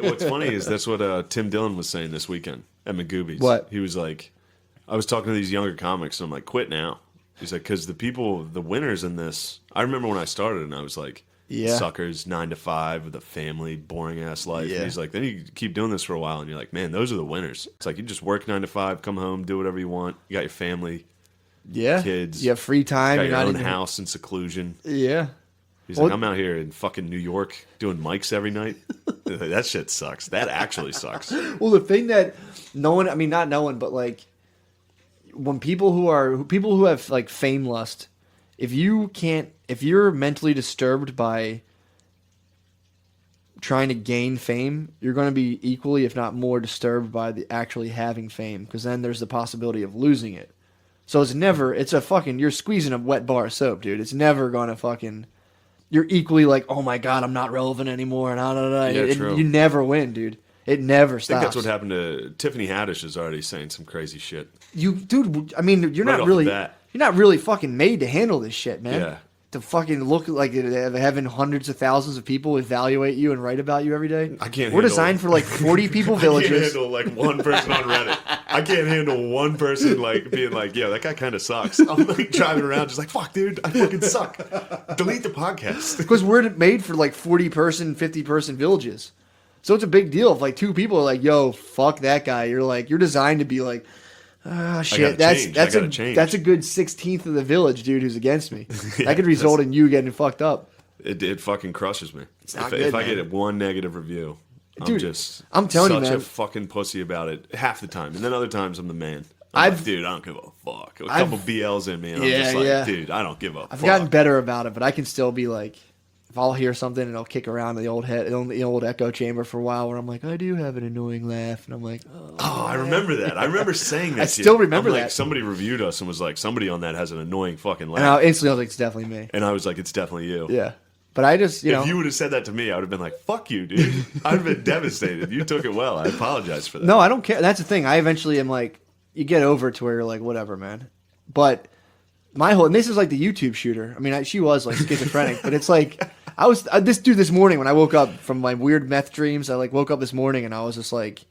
What's funny is that's what Tim Dillon was saying this weekend at Magoobies. What? He was like, I was talking to these younger comics, and I'm like, quit now. He's like, because the winners in this, I remember when I started, and I was like, suckers, 9 to 5 with a family, boring ass life. Yeah. And he's like, then you keep doing this for a while, and you're like, man, those are the winners. It's like you just work 9 to 5, come home, do whatever you want. You got your family, kids, you have free time. got You're your not own even... house in seclusion. Yeah. He's like, I'm out here in fucking New York doing mics every night. That shit sucks. That actually sucks. Well, the thing that no one, I mean, not no one, but like when people who have like fame lust, if you're mentally disturbed by trying to gain fame, you're going to be equally, if not more, disturbed by the actually having fame, because then there's the possibility of losing it. So you're squeezing a wet bar of soap, dude. It's never going to fucking, you're equally like, oh my God, I'm not relevant anymore. And true. You never win, dude. It never stops. I think that's what happened to Tiffany Haddish. Is already saying some crazy shit. Dude, I mean, you're Right not off really, the bat. you're not really fucking made to handle this shit, man. Yeah. To fucking look like having hundreds of thousands of people evaluate you and write about you every day. I can't. We're designed for like 40 people villages. I can't handle like one person on Reddit. I can't handle one person like being like, "Yo, that guy kind of sucks." I'm like driving around just like, "Fuck, dude, I fucking suck." Delete the podcast. Because we're made for like 40-person, 50-person villages. So it's a big deal if like two people are like, "Yo, fuck that guy." You're designed to be like, "Ah, shit, that's a good 16th of the village, dude, who's against me." That could result in you getting fucked up. It fucking crushes me. It's not if good, I man. get one negative review, Dude, I'm telling you, such man. a fucking pussy about it half the time, and then other times I'm the man. Dude, I don't give a fuck. A couple BLs in me, and I'm just like, dude, I don't give a fuck. I've gotten better about it, but I can still be like, if I'll hear something and I'll kick around the old echo chamber for a while where I'm like, I do have an annoying laugh, and I'm like, oh, I remember that. I remember saying that. I still remember that. Like, somebody reviewed us and was like, somebody on that has an annoying fucking laugh. And I instantly was like, it's definitely me. And I was like, it's definitely you. Yeah. But I just, if you would have said that to me, I would have been like, fuck you, dude. I'd have been devastated. You took it well. I apologize for that. No, I don't care. That's the thing. I eventually am like, you get over it to where you're like, whatever, man. But and this is like the YouTube shooter. I mean, she was like schizophrenic, but it's like, this dude this morning when I woke up from my weird meth dreams, I like woke up this morning and I was just like,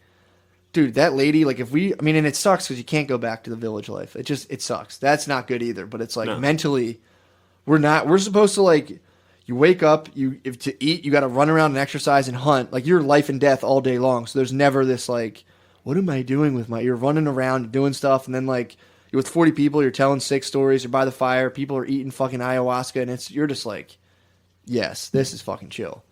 dude, that lady, like and it sucks because you can't go back to the village life. It sucks. That's not good either. But it's like mentally, we're supposed to like, you wake up, if to eat, you got to run around and exercise and hunt. Like you're life and death all day long. So there's never this like, what am I doing with you're running around doing stuff. And then like you're with 40 people, you're telling sick stories, you're by the fire, people are eating fucking ayahuasca. And you're just like, yes, this is fucking chill.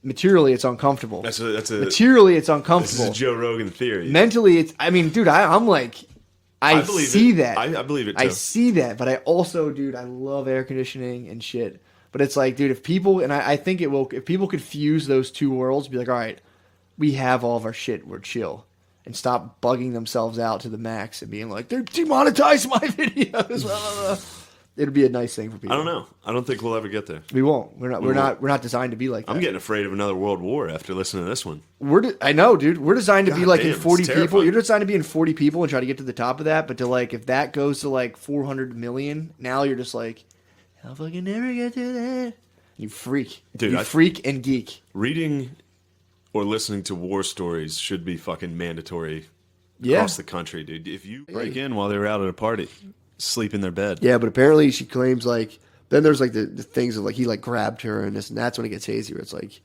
Materially, it's uncomfortable. Materially, it's uncomfortable. This is a Joe Rogan theory. Mentally, dude, I'm like, I see that. I believe it too. I see that, but I also, dude, I love air conditioning and shit. But it's like, dude, if people, and I think it will, if people could fuse those two worlds, be like, all right, we have all of our shit, we're chill. And stop bugging themselves out to the max and being like, they're demonetized my videos. It'd be a nice thing for people. I don't know. I don't think we'll ever get there. We won't. We're not designed to be like that. I'm getting afraid of another world war after listening to this one. I know, dude. We're designed to be like in 40 people. Terrifying. You're designed to be in 40 people and try to get to the top of that. But to like, if that goes to like 400 million, now you're just like, I'll fucking never get to that. You freak. Dude, you freak and geek. Reading or listening to war stories should be fucking mandatory across the country, dude. If you break in while they were out at a party, sleep in their bed. Yeah, but apparently she claims like, then there's like the things of like he like grabbed her and this and that's when it gets hazy where it's like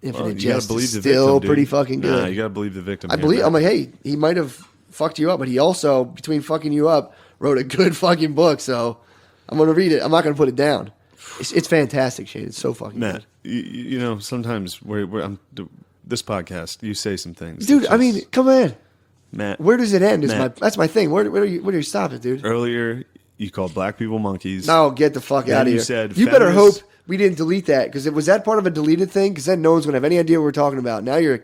infinite jest is still pretty fucking good. Nah, you gotta believe the victim. I'm like, hey, he might have fucked you up, but he also, between fucking you up, wrote a good fucking book, so I'm gonna read it. I'm not gonna put it down. It's fantastic, Shane. It's so fucking Matt, good. You know, sometimes this podcast, you say some things. Dude, I mean, come on. Matt. Where does it end? That's my thing. Where do you stop it, dude? Earlier, you called black people monkeys. No, get the fuck out of here. You said you better hope we didn't delete that, because was that part of a deleted thing? Because then no one's gonna have any idea what we're talking about. Now you're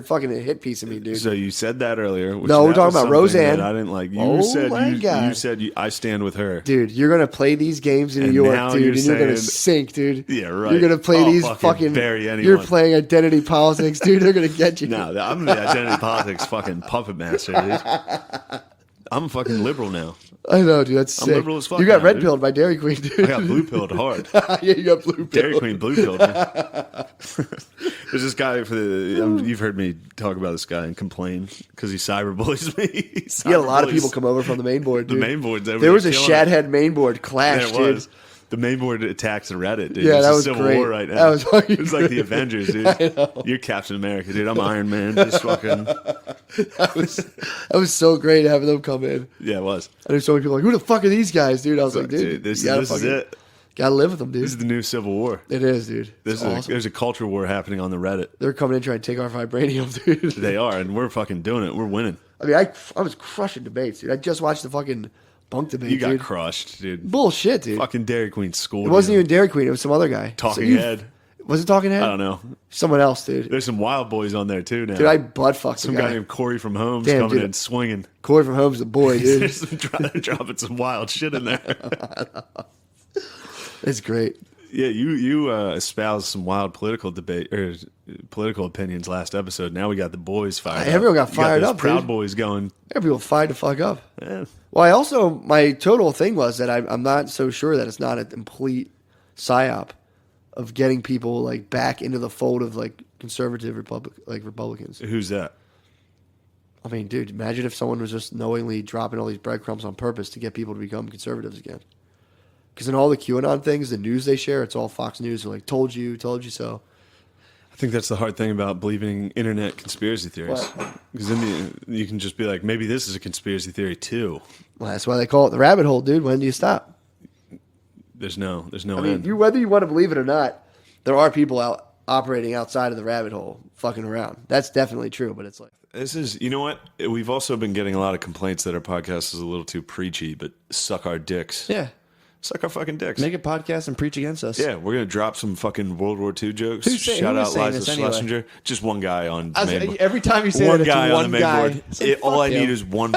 fucking a hit piece of me, dude. So you said that earlier. No, we're talking about Roseanne. I didn't like. You said I stand with her, dude. You're gonna play these games in New York, dude, and you're gonna sink, dude. Yeah, right. You're gonna play these fucking. You're playing identity politics, dude. They're gonna get you. No, I'm the identity politics fucking puppet master, dude. I'm a fucking liberal now. I know, dude. That's sick. I'm liberal as fuck You got now, red dude. pilled by Dairy Queen, dude. I got blue pilled hard. Yeah, you got blue pilled. Dairy Queen blue pilled. There's this guy you've heard me talk about this guy and complain because he cyberbullies me. You had a lot of people come over from the main board, The dude. main board's over There was a killing it. Shadhead main board clash, Yeah, it dude. was. The main board attacks the Reddit, dude. Yeah, it's that a was civil great. war right now. That was fucking It's like the great. Avengers, dude. I know. You're Captain America, dude. I'm Iron Man. Just fucking. That was so great having them come in. Yeah, it was. And there's so many people like, who the fuck are these guys, dude? I was like, dude, this you gotta is fucking- it. Gotta live with them, dude. This is the new Civil War. It is, dude. It's awesome. There's a culture war happening on the Reddit. They're coming in trying to take our vibranium, dude. They are, and we're fucking doing it. We're winning. I mean, I was crushing debates, dude. I just watched the fucking bunk debate, You got dude. crushed, dude. Bullshit, dude. Fucking Dairy Queen school. It wasn't even Dairy Queen. It was some other guy. Talking Head. Was it Talking Head? I don't know. Someone else, dude. There's some wild boys on there too now. Dude, I butt fucked some the guy named Corey from Holmes Damn, coming dude. in swinging. Corey from Home's the boy, dude. There's they're dropping some wild shit in there. It's great. Yeah, you espoused some wild political debate or political opinions last episode. Now we got the boys fired up. Everyone got You fired those up, Proud dude. Boys going. Everybody will fired the fuck up. Eh, Well, I also, my total thing was that I'm not so sure that it's not a complete psyop of getting people like back into the fold of like conservative Republicans. who's that? I mean, dude, imagine if someone was just knowingly dropping all these breadcrumbs on purpose to get people to become conservatives again. Because in all the QAnon things, the news they share, it's all Fox News. They're like, told you so. I think that's the hard thing about believing internet conspiracy theories. What? Because then you can just be like, maybe this is a conspiracy theory too. Well, that's why they call it the rabbit hole, dude. When do you stop? There's no I mean, end. whether you want to believe it or not, there are people out operating outside of the rabbit hole, fucking around. That's definitely true, but it's like, This is, you know what? We've also been getting a lot of complaints that our podcast is a little too preachy, but suck our dicks. yeah, Suck our fucking dicks. make a podcast and preach against us. Yeah, we're going to drop some fucking World War II jokes. Who's saying- Shout who out was saying Liza this anyway? Schlesinger. Just one guy on the I main was, board. every time you say One that, it's guy one on the main guy. board. It's like, All I fuck need him. is one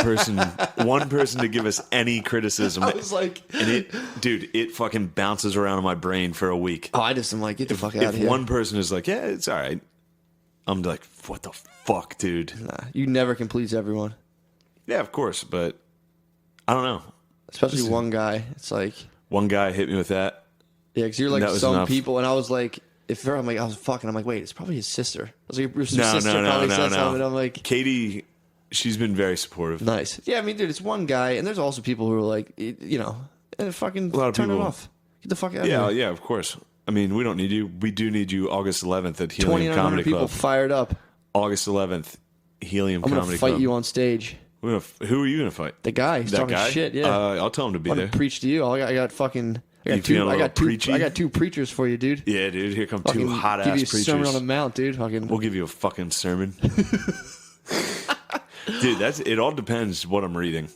person to give us any criticism. I was like, And it fucking bounces around in my brain for a week. oh, I just am like, get the fuck out If of here. one person is like, yeah, it's all right, I'm like, what the fuck, dude? Nah, you never can please everyone, Yeah, of course, but I don't know. especially one guy. It's like, One guy hit me with that. yeah, because you're like That was some enough. people, and I was like, I'm like, I'm like, wait, it's probably his sister. I was like, your sister No. probably said something. And I'm like, Katie, she's been very supportive. nice. Yeah, I mean, dude, it's one guy, and there's also people who are like, you know, and fucking A lot of turn it people- off. Get the fuck out Yeah, of here. yeah, of course. I mean, we don't need you. We do need you August 11th at Helium 2,900 Comedy people Club. fired up. August 11th, Helium I'm gonna Comedy fight Club. you on stage. Who are you going to fight? The guy, he's That talking guy? shit. Yeah, I'll tell him to be I'm there. gonna preach to you. I got fucking. You feeling a little preachy? I got two preachers for you, dude. Yeah, dude. Here come Fucking two hot give you ass a sermon on preachers. the mount, dude. Fucking. We'll give you a fucking sermon. Dude, it all depends what I'm reading.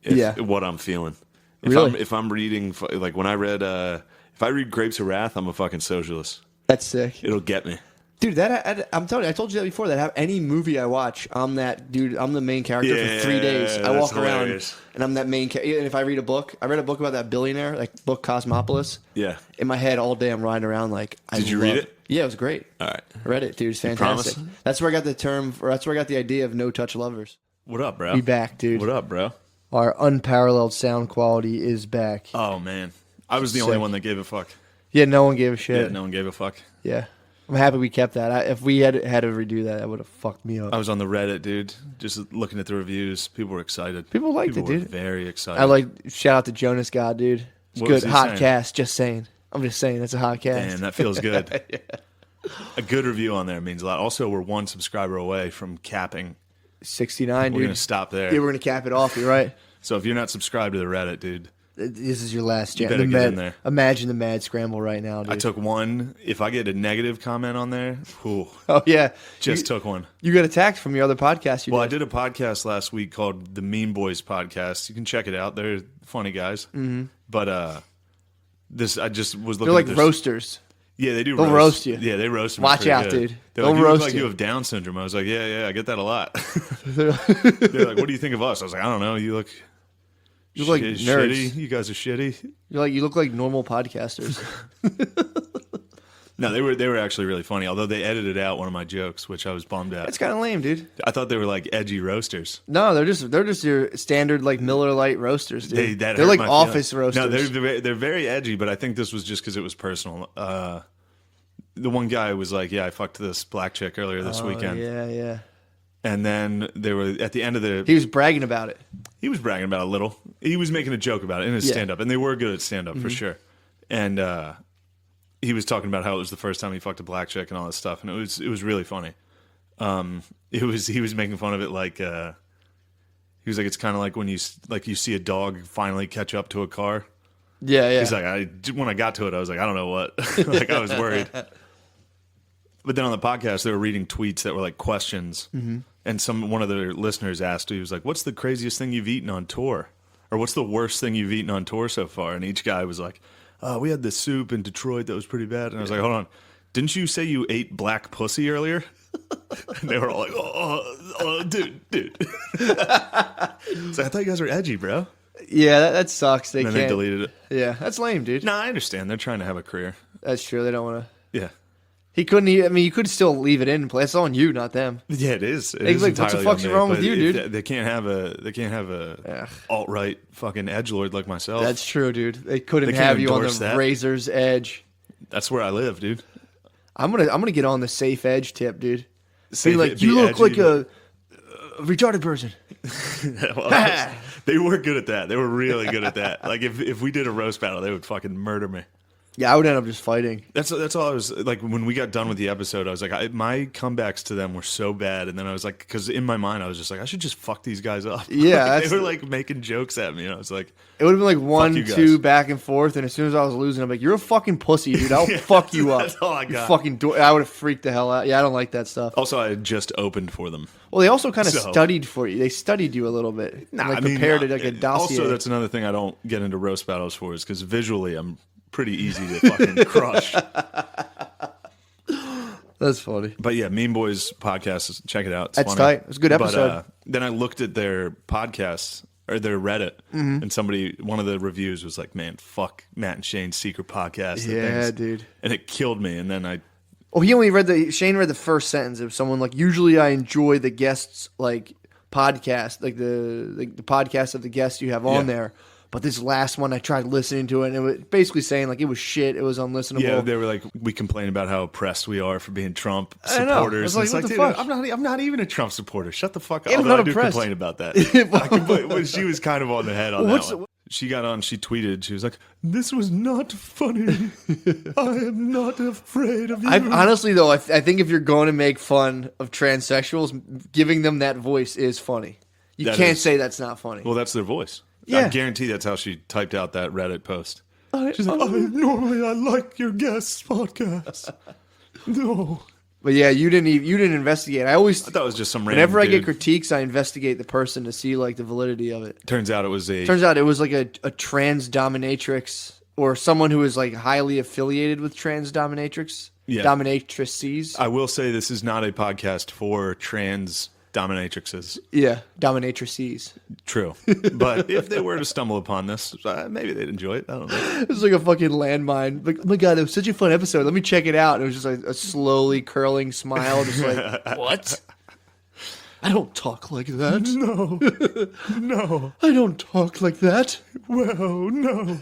Yeah. What I'm feeling. Really? If I'm reading, like when I read, if I read Grapes of Wrath, I'm a fucking socialist. That's sick, It'll get me. dude. I'm telling you, I told you that before. That any movie I watch, I'm that dude. I'm the main character Yeah, for 3 days. I that's walk hilarious. around and I'm that main. And if I read a book, I read a book about that billionaire, like book Cosmopolis. Yeah. In my head all day, I'm riding around like. Did you read it? Yeah, it was great. All right. I read it, dude. It's promise? fantastic. That's where I got the term. Or that's where I got the idea of no touch lovers. What up, bro? Be back, dude. What up, bro? Our unparalleled sound quality is back. Oh man, I was the Sick. only one that gave a fuck. Yeah, no one gave a Yeah, shit. no one gave a fuck. Yeah. I'm happy we kept that. If we had to redo that would have fucked me up. I was on the Reddit, dude, just looking at the reviews. People were excited. People liked it, were dude. very excited. I like shout out to Jonas God, dude. It's What good. was he Hot saying? cast. Just saying. I'm just saying that's a hot cast. Man, that feels good. A good review on there means a lot. Also, we're one subscriber away from capping. 69, We're dude. gonna stop there. Yeah, we're gonna cap it off. You're right. So if you're not subscribed to the Reddit, dude, This is your last chance. better get in there. Imagine the mad scramble right now, dude. I took one. If I get a negative comment on there, whew, Oh yeah, just you, took one. You got attacked from your other podcast. Well, I did a podcast last week called the Mean Boys Podcast. You can check it out. They're funny guys. Mm-hmm. But this, I just was looking. They're like at this. roasters. Yeah, they do. They'll roast you. Yeah, they roast me. Watch pretty out, good. dude. They're They'll like, you look roast like you. you have Down syndrome. I was like, yeah, I get that a lot. They're like, what do you think of us? I was like, I don't know. You look. You look like nerds. Shitty. You guys are shitty. You look like normal podcasters. No, they were actually really funny. Although they edited out one of my jokes, which I was bummed at. That's kind of lame, dude. I thought they were like edgy roasters. No, they're just your standard like Miller Lite roasters, dude. They're like office roasters. No, they're very edgy, but I think this was just because it was personal. The one guy was like, "Yeah, I fucked this black chick earlier this weekend." Yeah. And then they were at the end of the. He was bragging about it. He was bragging about it a little. He was making a joke about it in his stand-up, and they were good at stand-up for sure. And he was talking about how it was the first time he fucked a black chick and all this stuff, and it was really funny. He was making fun of it like he was like, it's kind of like when you see a dog finally catch up to a car. Yeah. He's like, when I got to it, I was like, I don't know what, like I was worried. But then on the podcast, they were reading tweets that were like questions, and one of their listeners asked, he was like, "What's the craziest thing you've eaten on tour, or what's the worst thing you've eaten on tour so far?" And each guy was like, "We had this soup in Detroit that was pretty bad." And I was like, "Hold on, didn't you say you ate black pussy earlier?" And they were all like, "Oh, dude." So I thought you guys were edgy, bro. Yeah, that sucks. And then they deleted it. Yeah, that's lame, dude. No, I understand. They're trying to have a career. That's true. They don't want to. Yeah. He couldn't. I mean, you could still leave it in place. It's on you, not them. Yeah, it is. It It's is like, what the entirely fuck's on me, wrong with but you, dude? They can't have a alt right fucking edgelord like myself. That's true, dude. They couldn't They can't have you on the endorse that. razor's edge. That's where I live, dude. I'm gonna get on the safe edge tip, dude. Say Be like, you look like a retarded person. Well, they were good at that. They were really good at that. Like if we did a roast battle, they would fucking murder me. Yeah, I would end up just fighting. That's all I was like. When we got done with the episode, I was like, my comebacks to them were so bad, and then I was like, because in my mind, I was just like, I should just fuck these guys up. Yeah, Like, they were like making jokes at me, and I was like, it would have been like 1, you guys. 2 back and forth, and as soon as I was losing, I'm like, "You're a fucking pussy, dude. I'll fuck you up." That's all I You got. fucking I would have freaked the hell out. Yeah, I don't like that stuff. Also, I had just opened for them. Well, they also kind of So- studied for you. They studied you a little bit. Prepared it like a dossier. Also, that's another thing I don't get into roast battles for, is because visually, I'm pretty easy to fucking crush. That's funny. But yeah, Mean Boys podcast, check it out. It's That's funny. tight. It was a good episode. But then I looked at their podcast or their Reddit, and one of the reviews was like, "Man, fuck Matt and Shane's secret podcast." Yeah, dude. And it killed me. And then Shane read the first sentence of someone like, "Usually I enjoy the guests like podcast, like the podcast of the guests you have on there. But this last one, I tried listening to it, and it was basically saying like it was shit. It was unlistenable." Yeah, they were like, we complain about how oppressed we are for being Trump I know. supporters. I was like, It's what the dude, fuck? I'm not even a Trump supporter. Shut the fuck up. Yeah, I'm Although not I do impressed. complain about that. But she was kind of on the head on that one. She got on, she tweeted, she was like, "This was not funny. I am not afraid of you." Honestly, though, I think if you're going to make fun of transsexuals, giving them that voice is funny. You That can't is. say that's not funny. Well, that's their voice. Yeah. I guarantee that's how she typed out that Reddit post. She's like, normally I like your guests' podcast. No. But yeah, you didn't investigate. I thought it was just some random whenever I get dude. critiques, I investigate the person to see like the validity of it. Turns out it was Turns out it was like a trans dominatrix or someone who is like highly affiliated with trans dominatrix. Yeah. Dominatrices. I will say this is not a podcast for trans dominatrixes. Yeah, dominatrices. True. But if they were to stumble upon this, maybe they'd enjoy it. I don't know. It was like a fucking landmine. Like, oh my god, it was such a fun episode. Let me check it out. And it was just like a slowly curling smile, just like, what? I don't talk like that. No. I don't talk like that. Well, no.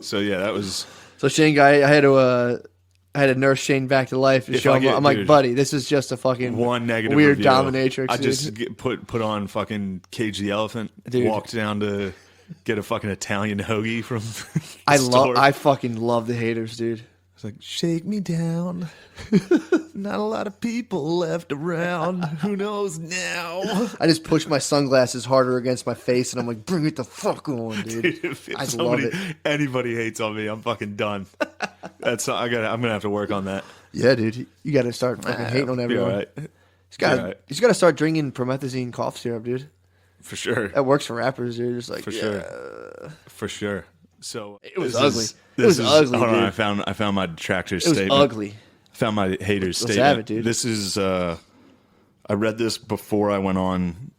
So yeah, that was... So Shane guy, I had to nurse Shane back to life and If show I him. get- I'm like, dude, buddy, this is just a fucking one negative weird review. dominatrix. I dude. just put on fucking Cage the Elephant, Dude. walked down to get a fucking Italian hoagie from the store. I fucking love the haters, dude. It's like, shake me down. Not a lot of people left around. Who knows now? I just push my sunglasses harder against my face, and I'm like, bring it the fuck on, dude. If I love somebody, it. anybody hates on me, I'm fucking done. I'm gonna have to work on that. Yeah, dude, you got to start fucking hating on Be everyone. all right. He's got Be all right. to start drinking promethazine cough syrup, dude. For sure. That works for rappers, dude. Just like For sure. For sure. So It was this ugly. is- It was this is- ugly, Hold on, dude. I found my detractor's It was statement. ugly. I found my hater's Let's statement. have it, dude. This is I read this before I went on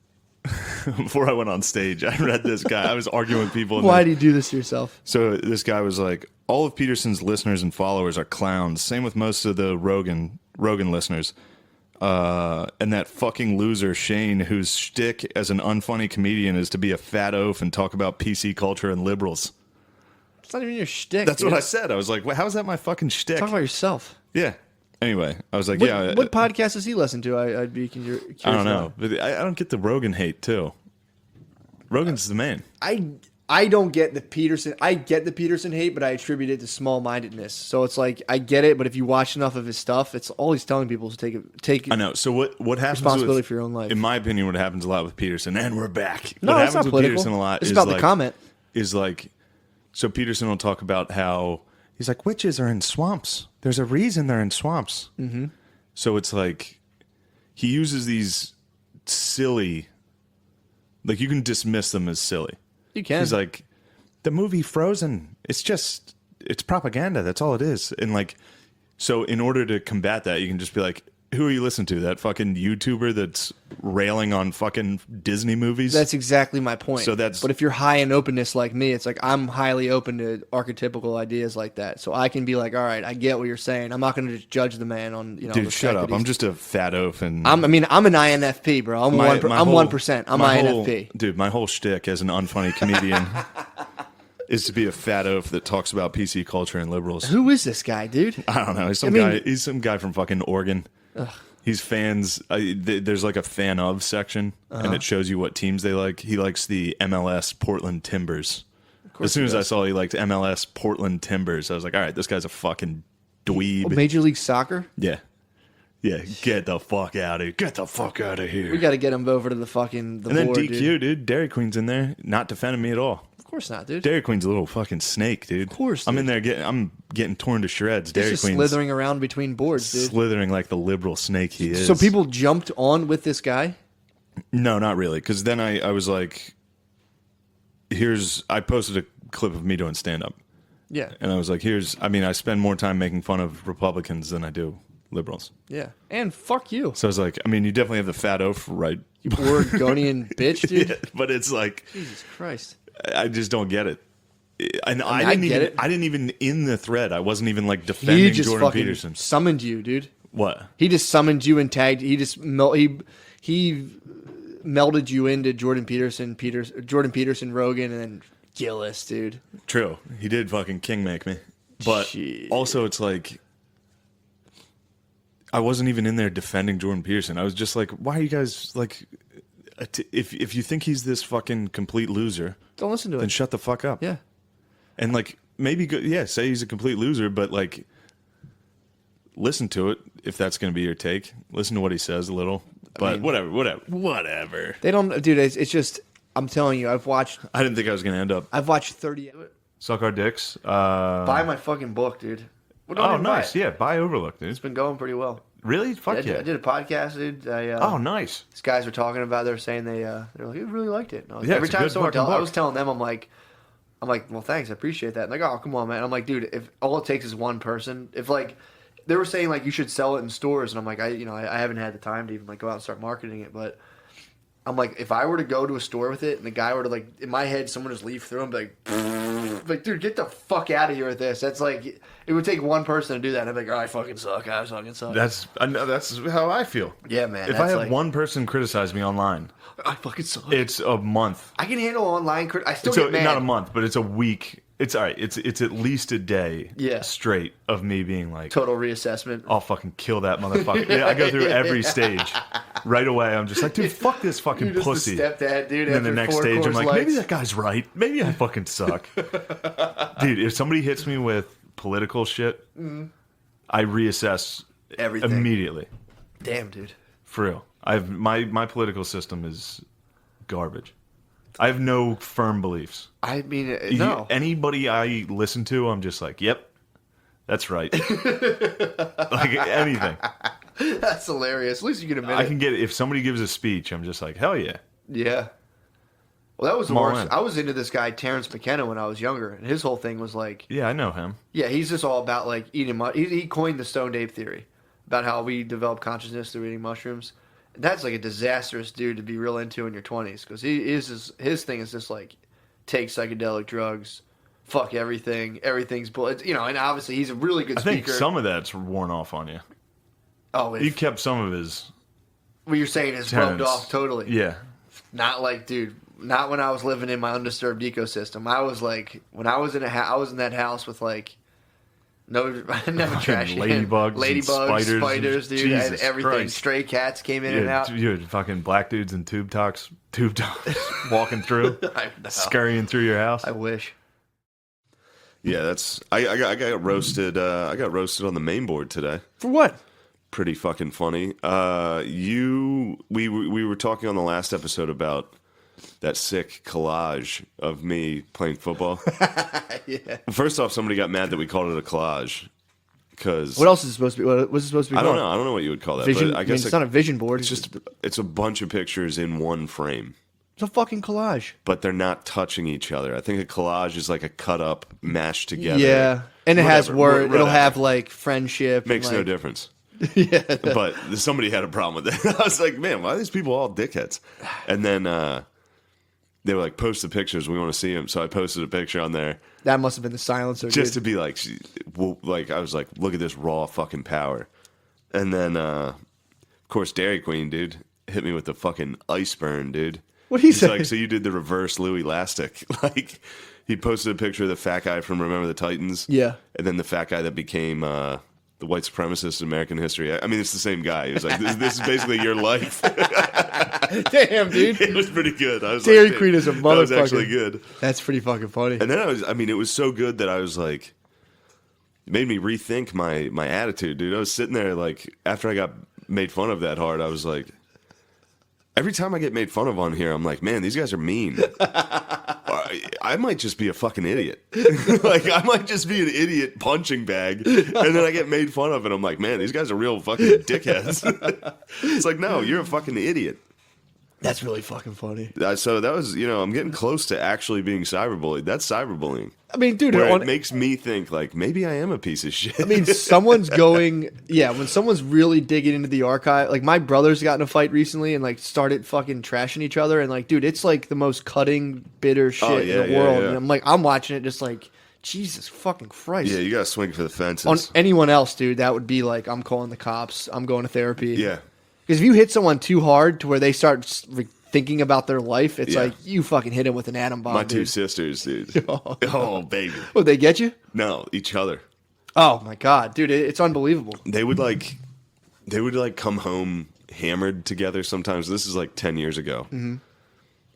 stage. I read this guy. I was arguing with people. Why do you do this to yourself? So this guy was like, all of Peterson's listeners and followers are clowns. Same with most of the Rogan listeners. And that fucking loser Shane, whose shtick as an unfunny comedian is to be a fat oaf and talk about PC culture and liberals. It's not even your shtick. That's dude. what I said. I was like, how is that my fucking shtick? Talk about yourself. Yeah. Anyway, I was like, What podcast does he listen to? I'd be curious. I don't know. But I don't get the Rogan hate, too. Rogan's the man. I don't get the Peterson. I get the Peterson hate, but I attribute it to small-mindedness. So it's like I get it, but if you watch enough of his stuff, it's all he's telling people is take. I know. So what happens? Responsibility for your own life. In my opinion, what happens a lot with Peterson, and we're back. No, what it's not happens with political. Peterson a lot It's is about like, the comment. Is like, so Peterson will talk about how he's like, witches are in swamps. There's a reason they're in swamps. Mm-hmm. So it's like he uses these silly, like you can dismiss them as silly. You can. He's like, the movie Frozen, it's propaganda. That's all it is. And like, so in order to combat that, you can just be like, who are you listening to? That fucking YouTuber that's railing on fucking Disney movies? That's exactly my point. So that's- but if you're high in openness like me, it's like I'm highly open to archetypical ideas like that. So I can be like, all right, I get what you're saying. I'm not going to just judge the man on the Dude, shut fact up. that I'm he's- just a fat oaf. And I'm an INFP, bro. I'm 1%. I'm INFP. Dude, my whole shtick as an unfunny comedian is to be a fat oaf that talks about PC culture and liberals. Who is this guy, dude? I don't know. He's some guy from fucking Oregon. Ugh. He's fans. There's like a fan of section, and it shows you what teams they like. He likes the MLS Portland Timbers. As soon as I saw he liked MLS Portland Timbers, I was like, all right, this guy's a fucking dweeb. Oh, Major League Soccer? Yeah. Yeah, get the fuck out of here. Get the fuck out of here. We got to get him over to the and then board, DQ, dude. Dairy Queen's in there, not defending me at all. Of course not, dude. Dairy Queen's a little fucking snake, dude. Of course, I'm dude. in there I'm getting torn to shreds. He's Dairy just Queen's slithering around between boards, dude. slithering like the liberal snake he is. So people jumped on with this guy? No, not really. Because then I was like, I posted a clip of me doing stand-up. Yeah. And I was like, I spend more time making fun of Republicans than I do liberals. Yeah. And fuck you. So I was like, I mean, you definitely have the fat oaf, right? You Oregonian bitch, dude. Yeah, but it's like, Jesus Christ. I just don't get it. And I get it. I didn't even in the thread. I wasn't even like defending He just Jordan fucking Peterson. summoned you, dude. What? He just summoned you and tagged. He just he melded you into Jordan Peterson, Rogan, and then Gillis, dude. True. He did fucking king make me. But Shit. also it's like, I wasn't even in there defending Jordan Peterson. I was just like, why are you guys like, if you think he's this fucking complete loser, Don't listen to then it. shut the fuck up. Yeah. And like, maybe say he's a complete loser, but like, listen to it if that's going to be your take. Listen to what he says a little. But whatever. They don't, dude. It's just. I'm telling you. I didn't think I was going to end up. I've watched 30. Suck our dicks. Buy my fucking book, dude. Well, don't Oh, even buy nice. it. Yeah, buy Overlook, dude. It's been going pretty well. Really? Fuck yeah. I did a podcast, dude. Oh, nice. These guys were talking about. They're saying they're like, they really liked it. And I was, Yeah, every it's a time good someone fucking I book. was telling them, I'm like, well, thanks, I appreciate that. And like, oh, come on, man. I'm like, dude, if all it takes is one person, if like they were saying like you should sell it in stores, and I'm like, I haven't had the time to even like go out and start marketing it, but I'm like, if I were to go to a store with it and the guy were to like, in my head, someone just leaf through and be like, dude, get the fuck out of here with this. That's like, it would take one person to do that. And I'd be like, oh, I fucking suck. I fucking suck. That's how I feel. Yeah, man. If I have one person criticize me online, I fucking suck. it's a month. I can handle online I still get mad. Not a month, but it's a week. It's all right. It's at least a day straight of me being like, Total reassessment. I'll fucking kill that motherfucker. Yeah, I go through every stage. Right away, I'm just like, dude, fuck this fucking You're just pussy. the stepdad, dude. And then the after next 4 stage, I'm Coors like, Lights. maybe that guy's right. Maybe I fucking suck. Dude, if somebody hits me with political shit, I reassess Everything. immediately. Damn, dude. For real. My political system is garbage. I have no firm beliefs. I mean, no. Anybody I listen to, I'm just like, yep, that's right. Like anything. That's hilarious. At least you can admit I it. can get if somebody gives a speech, I'm just like, hell yeah. Yeah. Well, that was the I'm all worst. in. I was into this guy, Terrence McKenna, when I was younger, and his whole thing was like, Yeah, I know him. yeah, he's just all about like eating. He coined the stoned ape theory about how we develop consciousness through eating mushrooms. And that's like a disastrous dude to be real into in your 20s because his thing is just like take psychedelic drugs, fuck everything. Everything's bullet. You know, and obviously he's a really good I think speaker. some of that's worn off on you. Oh, You kept some of his. What you're saying is rubbed tenets. off totally. Yeah. Not like, dude. Not when I was living in my undisturbed ecosystem. I was like, when I was in I was in that house with like, never trash. Ladybugs, and spiders, dude. Jesus and everything. Christ. Stray cats came in and out. You had fucking black dudes in tube tops walking through, I know. scurrying through your house. I wish. Yeah, that's I got roasted. I got roasted on the main board today. For what? Pretty fucking funny. We were talking on the last episode about that sick collage of me playing football. Yeah. First off, somebody got mad that we called it a collage. Because What else is it supposed to be? What was it supposed to be? I don't called? know. I don't know what you would call that. Vision. But I guess it's not a vision board. it's a bunch of pictures in one frame. It's a fucking collage. But they're not touching each other. I think a collage is like a cut up, mashed together. Yeah, and it has Whatever, word. It'll whatever. have like friendship. Makes and, no like, difference. Yeah. But somebody had a problem with it. I was like, man, why are these people all dickheads? And then they were like, post the pictures. We want to see them. So I posted a picture on there That must have been the silencer. just to dude. be like, I was like, look at this raw fucking power. And then, of course, Dairy Queen, dude, hit me with the fucking ice burn, dude. What'd he He's say? like, so you did the reverse Louis Elastic. Like, he posted a picture of the fat guy from Remember the Titans. Yeah. And then the fat guy that became the white supremacist in American history. I mean, it's the same guy. He was like, this is basically your life. Damn, dude. It was pretty good. I was Dairy like, Queen is a That was motherfucker. actually good. That's pretty fucking funny. And then it was so good that I was like, it made me rethink my attitude, dude. I was sitting there like, after I got made fun of that hard, I was like, every time I get made fun of on here, I'm like, man, these guys are mean. I might just be a fucking idiot. Like, I might just be an idiot punching bag. And then I get made fun of, and I'm like, man, these guys are real fucking dickheads. It's like, no, you're a fucking idiot. That's really fucking funny. So that was, I'm getting close to actually being cyberbullied. That's cyberbullying. I mean, dude, Where it makes me think, like, maybe I am a piece of shit. I mean, someone's going, when someone's really digging into the archive, like my brother's got in a fight recently and like started fucking trashing each other. And like, dude, it's like the most cutting, bitter shit in the world. yeah. And I'm like, I'm watching it just like, Jesus fucking Christ. Yeah, you got to swing for the fences. On anyone else, dude, that would be like, I'm calling the cops. I'm going to therapy. Yeah. Because if you hit someone too hard to where they start thinking about their life, it's Yeah. like you fucking hit him with an atom bomb. My dude. two sisters, dude. Oh, baby. Would they get you? No, each other. Oh my god, dude, it's unbelievable. They would come home hammered together sometimes. This is like 10 years ago. Mm-hmm.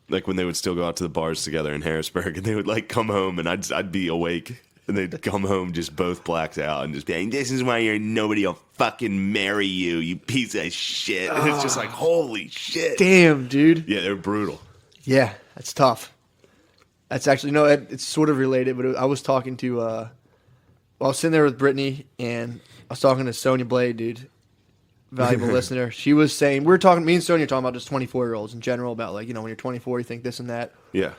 Like when they would still go out to the bars together in Harrisburg, and they would like come home, and I'd be awake, and they'd come home just both blacked out and just be like, this is why nobody will fucking marry you, you piece of shit. And it's just like, holy shit. Damn, dude. Yeah, they're brutal. Yeah, that's tough. That's actually it's sort of related, but I was talking to I was sitting there with Brittany, and I was talking to Sonia Blade, dude, valuable listener. She was saying me and Sonia were talking about just 24-year-olds in general, about like, when you're 24, you think this and that. Yeah.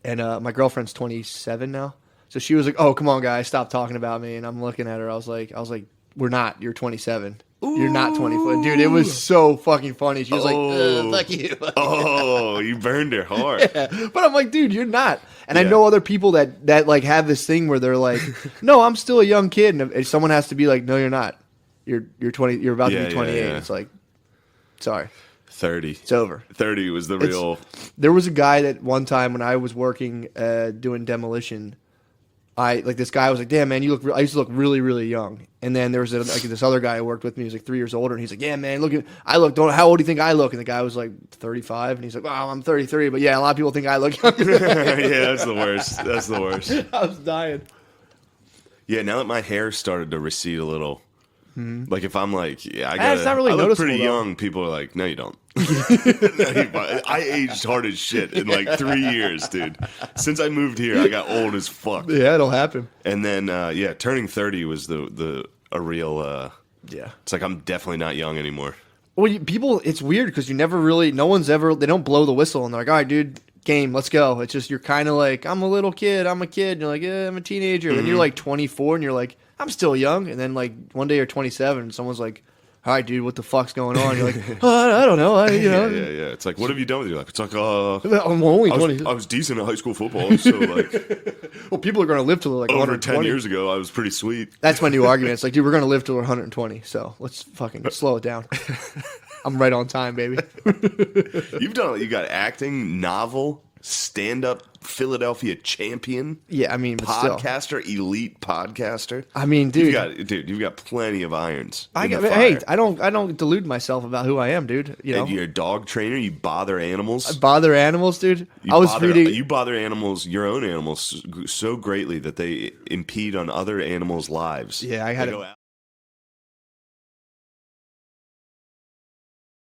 And my girlfriend's 27 now, so she was like, "Oh, come on, guys, stop talking about me." And I'm looking at her. I was like, "We're not. You're 27. You're not 24, dude." It was so fucking funny. She was like, "Fuck you." Oh, you burned her hard. Yeah. But I'm like, dude, you're not. And I Yeah. know other people that like have this thing where they're like, "No, I'm still a young kid," and if someone has to be like, "No, you're not. You're 20. You're about to Yeah, be 28." yeah. It's like, sorry, 30. it's over. 30 was the real. There was a guy that one time when I was working doing demolition, this guy was like, "Damn, man, I used to look really, really young." And then there was this other guy who worked with me. He was like 3 years older, and he's like, "Yeah, man, how old do you think I look?" And the guy was like 35, and he's like, "Wow, I'm 33, but yeah, a lot of people think I look younger." Yeah, that's the worst. That's the worst. I was dying. Yeah, now that my hair started to recede a little, like if I'm like, It's not really I look noticeable, pretty though. young, people are like, no, you don't. I aged hard as shit in like 3 years, dude. Since I moved here, I got old as fuck. Yeah, it'll happen. And then, turning 30 was a real. Yeah. It's like I'm definitely not young anymore. Well, it's weird because they don't blow the whistle and they're like, "All right, dude, game, let's go." It's just, you're kind of like, "I'm a little kid, I'm a kid." And you're like, "Yeah, I'm a teenager." And you're like 24 and you're like, "I'm still young." And then like one day you're 27 and someone's like, all right, dude, what the fuck's going on? You're like, I don't know. Yeah. It's like, what have you done with your life? It's like, I'm only 20. I was decent at high school football, so like, well, people are going to live till they're like over 120. 10 years ago, I was pretty sweet. That's my new argument. It's like, dude, we're going to live till we're 120, so let's fucking slow it down. I'm right on time, baby. You got acting, novel, stand-up, Philadelphia champion. Yeah, I mean, but podcaster, elite podcaster. I mean, dude, you've got plenty of irons. Hey, I don't delude myself about who I am, dude. You know, and you're a dog trainer. You bother animals. I bother animals, dude. You bother animals, your own animals, so greatly that they impede on other animals' lives. Yeah, I had it.